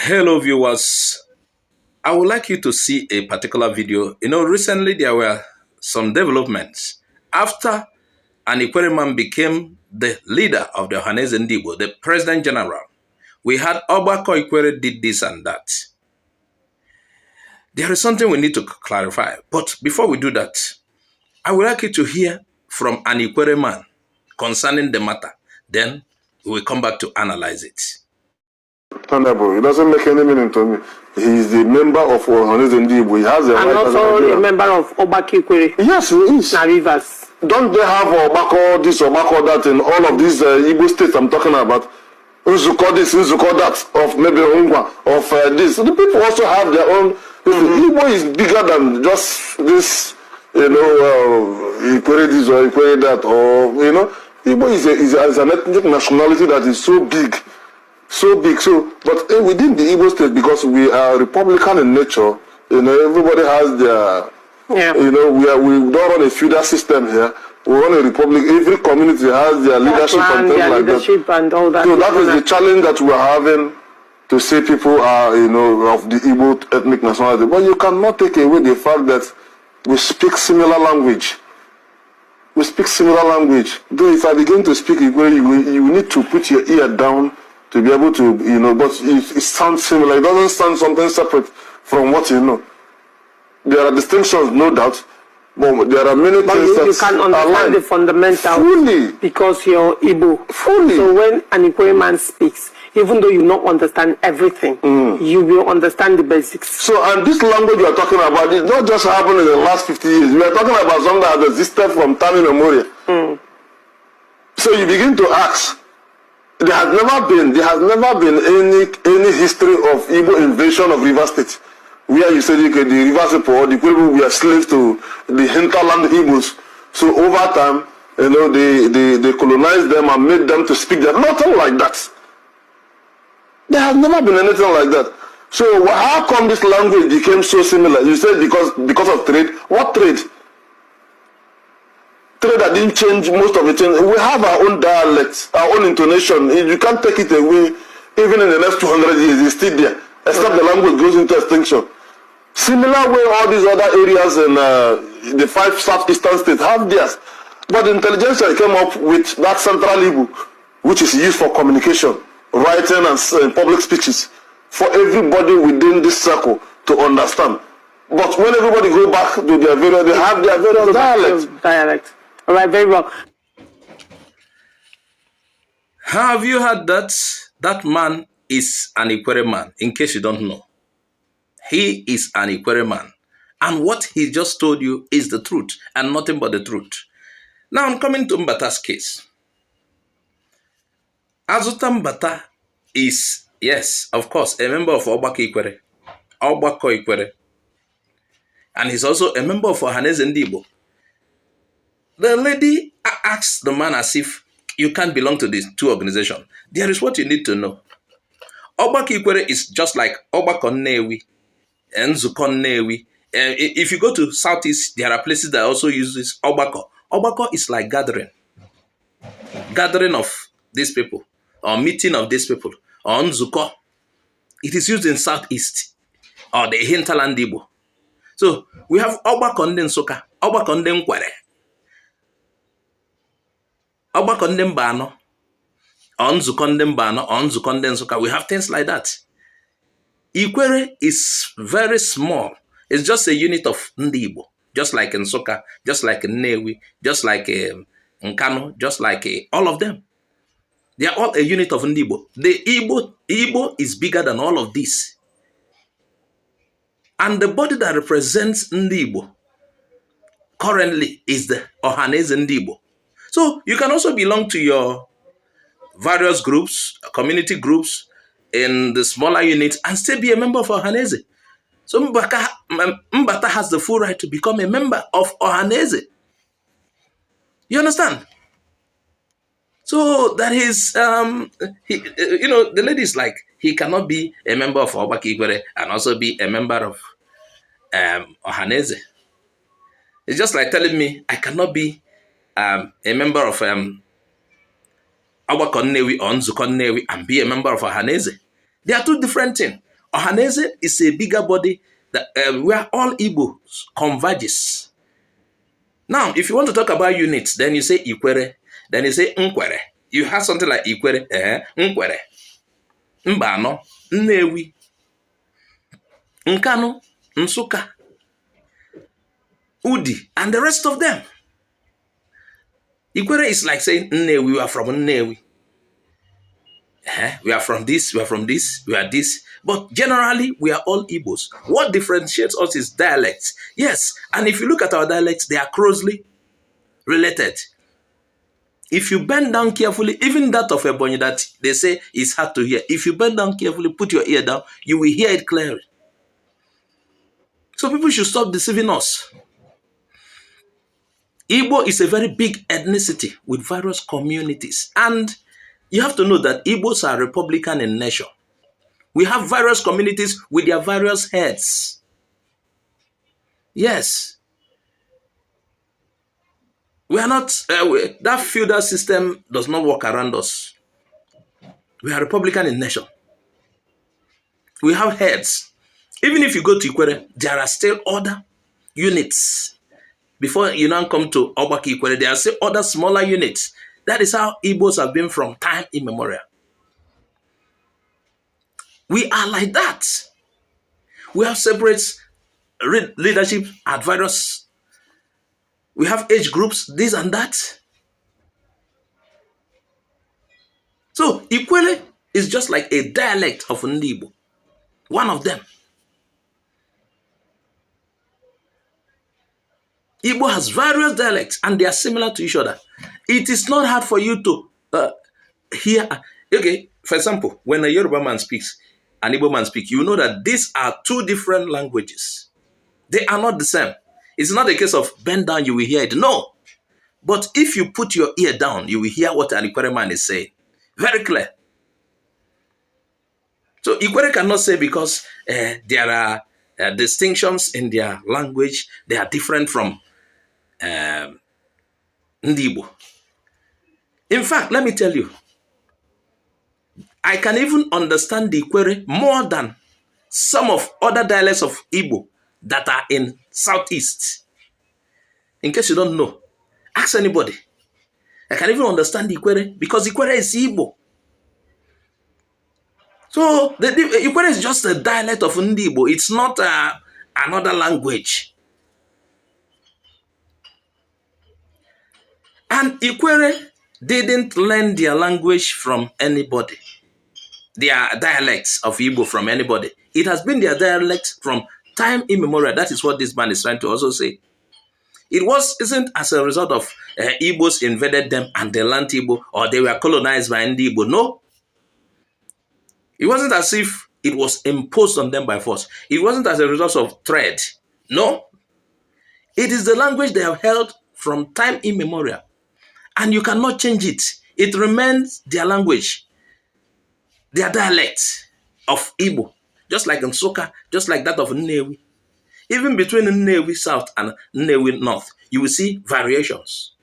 Hello viewers, I would like you to see a particular video. Recently there were some developments. After an Ikwerre man became the leader of the Ohaneze Ndigbo, the President General, we had Ogbakor Ikwerre did this and that. There is something we need to clarify. But before we do that, I would like you to hear from an Ikwerre man concerning the matter. Then we will come back to analyze it. It doesn't make any meaning to me. He is the member of Ohaneze Ndigbo. He has a and right also a member of Ogbakor Ikwerre. Yes, he is. Na Rivers. Don't they have Ogbakor this, Ogbakor that in all of these Igbo states I'm talking about? Uzuko this, Uzuko that, of maybe Ungwa, of this. The people also have their own. Igbo is bigger than just this, Ikwerre this or Ikwerre that, or, Igbo is an ethnic nationality that is so big. But within the Igbo state, because we are Republican in nature, everybody has their, we don't run a feudal system here. We run a republic. Every community has their leadership and things like that. And all that. So that is the challenge that we are having, to say people are, of the Igbo ethnic nationality. But you cannot take away the fact that we speak similar language. We speak similar language. Though if I begin to speak Igbo, you need to put your ear down to be able to, but it sounds similar. It doesn't sound something separate from what you know. There are distinctions, no doubt, but there are many things that you can understand the fundamental fully because you're Igbo. Fully. So when an Ikwerre man speaks, even though you don't understand everything, you will understand the basics. So, and this language we are talking about, it not just happened in the last 50 years. We are talking about something that has existed from time immemorial. So you begin to ask, there has never been any history of Igbo invasion of River State, where you said the Rivers people, the people were slaves to the hinterland Igbos. So over time, they colonized them and made them to speak that. Nothing like that. There has never been anything like that. So how come this language became so similar? You said because of trade. What trade? Trade that didn't change most of the things. We have our own dialects, our own intonation. You can't take it away. Even in the next 200 years, it's still there. Except the language goes into extinction. Similar way, all these other areas in the 5 southeastern states have theirs. But the intelligentsia came up with that central Igbo, which is used for communication, writing and public speeches, for everybody within this circle to understand. But when everybody go back to their various, they have their various dialects. All right, very well. Have you heard that? That man is an Ikwerre man, in case you don't know. He is an Ikwerre man. And what he just told you is the truth, and nothing but the truth. Now I'm coming to Mbata's case. Azuta Mbata is, yes, of course, a member of Ogbakor Ikwerre. And he's also a member of Ohaneze Ndigbo. The lady asked the man as if you can't belong to these two organizations. There is what you need to know. Ogbakor Ikwerre is just like Ogbakor Nnewi and Nzuko Nnewi. If you go to Southeast, there are places that also use this Ogbakor. Ogbakor is like gathering of these people, or meeting of these people, or Nzuko. It is used in Southeast, or the hinterland Igbo. So we have Ogbakor Ndị Nsukka, Ogbakor Ndị Ikwerre, Ogbakor Ndị Mbano, or Nzuko Ndị Mbano, or Nzuko Ndị Nsukka. We have things like that. Ikwerre is very small. It's just a unit of Ndị Igbo, just like Nsukka, just like Nnewi, just like Nkano, just like all of them. They are all a unit of Ndị Igbo. The Igbo is bigger than all of this. And the body that represents Ndị Igbo currently is the Ohaneze Ndigbo. So you can also belong to your various groups, community groups in the smaller units and still be a member of Ohaneze. So Mbata has the full right to become a member of Ohaneze. You understand? So that is, the lady is like, he cannot be a member of Ogbakor Ikwerre and also be a member of Ohaneze. It's just like telling me I cannot be a member of Ogbakor Nnewi or Nzuko Nnewi and be a member of Ohaneze. They are two different things. Ohaneze is a bigger body that, where all Igbos converges. Now, if you want to talk about units, then you say Ikwerre, then you say Ikwerre. You have something like Ikwerre, Ikwerre, Mbano, Nnewi, Nkanu, Nsuka, Udi, and the rest of them. Ikwerre is like saying Nnewi, we are from Nnewi. We are from this, we are from this, we are this. But generally, we are all Igbos. What differentiates us is dialects. Yes, and if you look at our dialects, they are closely related. If you bend down carefully, even that of Ebonyi that they say is hard to hear, if you bend down carefully, put your ear down, you will hear it clearly. So people should stop deceiving us. Igbo is a very big ethnicity with various communities. And you have to know that Igbos are Republican in nature. We have various communities with their various heads. Yes. We are not, that feudal system does not work around us. We are Republican in nature. We have heads. Even if you go to Ikwerre, there are still other units. Before you now come to Ogbakor Ikwerre, there are still other smaller units. That is how Igbos have been from time immemorial. We are like that. We have separate leadership at various. We have age groups, this and that. So Ikwerre is just like a dialect of Ndigbo. One of them. Igbo has various dialects and they are similar to each other. It is not hard for you to hear. Okay, for example, when a Yoruba man speaks, an Igbo man speaks, you know that these are two different languages. They are not the same. It's not a case of bend down, you will hear it. No. But if you put your ear down, you will hear what an Ikwerre man is saying. Very clear. So Ikwerre cannot say because there are distinctions in their language, they are different from Ndigbo. In fact, let me tell you, I can even understand the Ikwerre more than some of other dialects of Igbo that are in Southeast. In case you don't know, ask anybody. I can even understand the Ikwerre because Ikwerre is Igbo. So the Ikwerre is just a dialect of Ndigbo. It's not another language. And Ikwerre didn't learn their language from anybody. Their dialects of Igbo from anybody. It has been their dialect from time immemorial. That is what this man is trying to also say. It isn't as a result of Igbos invaded them and they learned Igbo or they were colonized by Ndigbo. No. It wasn't as if it was imposed on them by force. It wasn't as a result of threat. No. It is the language they have held from time immemorial. And you cannot change it. It remains their language, their dialect of Igbo, just like Nsukka, just like that of Nnewi. Even between Nnewi South and Nnewi North, you will see variations.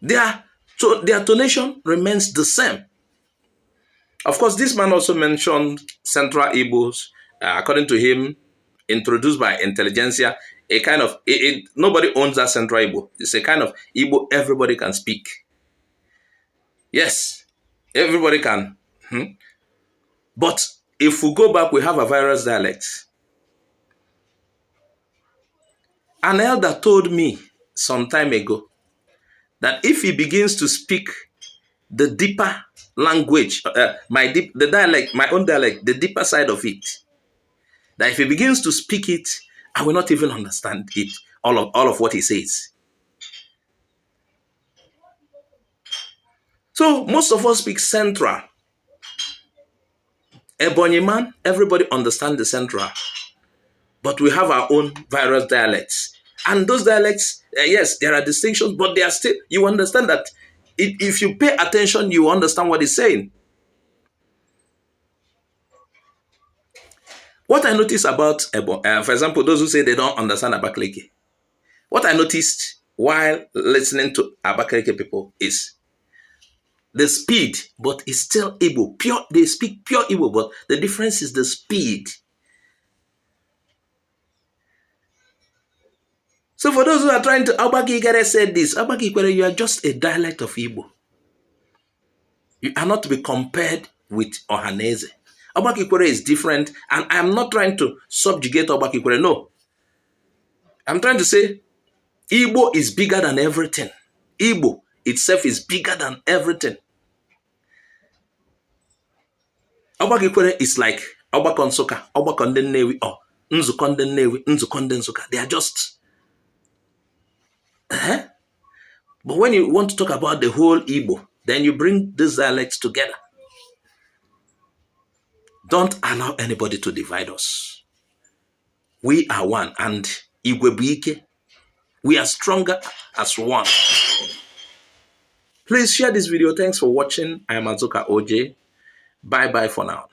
Their tonation remains the same. Of course, this man also mentioned Central Igbos, according to him, introduced by intelligentsia, a kind of, nobody owns that Central Igbo. It's a kind of Igbo everybody can speak. Yes, everybody can. But if we go back, we have a various dialects. An elder told me some time ago that if he begins to speak the deeper language, the dialect, my own dialect, the deeper side of it, that if he begins to speak it, I will not even understand it, all of what he says. So most of us speak Central. Ebonyi man, everybody understands the Central. But we have our own various dialects. And those dialects, yes, there are distinctions, but they are still, you understand that if you pay attention, you understand what he's saying. What I noticed about, for example, those who say they don't understand Abakaliki, what I noticed while listening to Abakaliki people is the speed, but it's still Igbo. Pure, they speak pure Igbo, but the difference is the speed. So for those who are trying to, Ogbakor Ikwerre said this, Ogbakor Ikwerre, you are just a dialect of Igbo. You are not to be compared with Ohaneze. Ogbakor Ikwerre is different, and I'm not trying to subjugate Ogbakor Ikwerre, no. I'm trying to say, Igbo is bigger than everything. Igbo itself is bigger than everything. Ogbakor Ikwerre is like Ogbakor Nsukka, Ogbakor ndị Nnewi, or Nzukọ ndị Nnewi, Nzukọ ndị Nsukka. They are just... But when you want to talk about the whole Igbo, then you bring these dialects together. Don't allow anybody to divide us. We are one, and Igwe Buike, we are stronger as one. Please share this video. Thanks for watching. I am Azuka OJ. Bye-bye for now.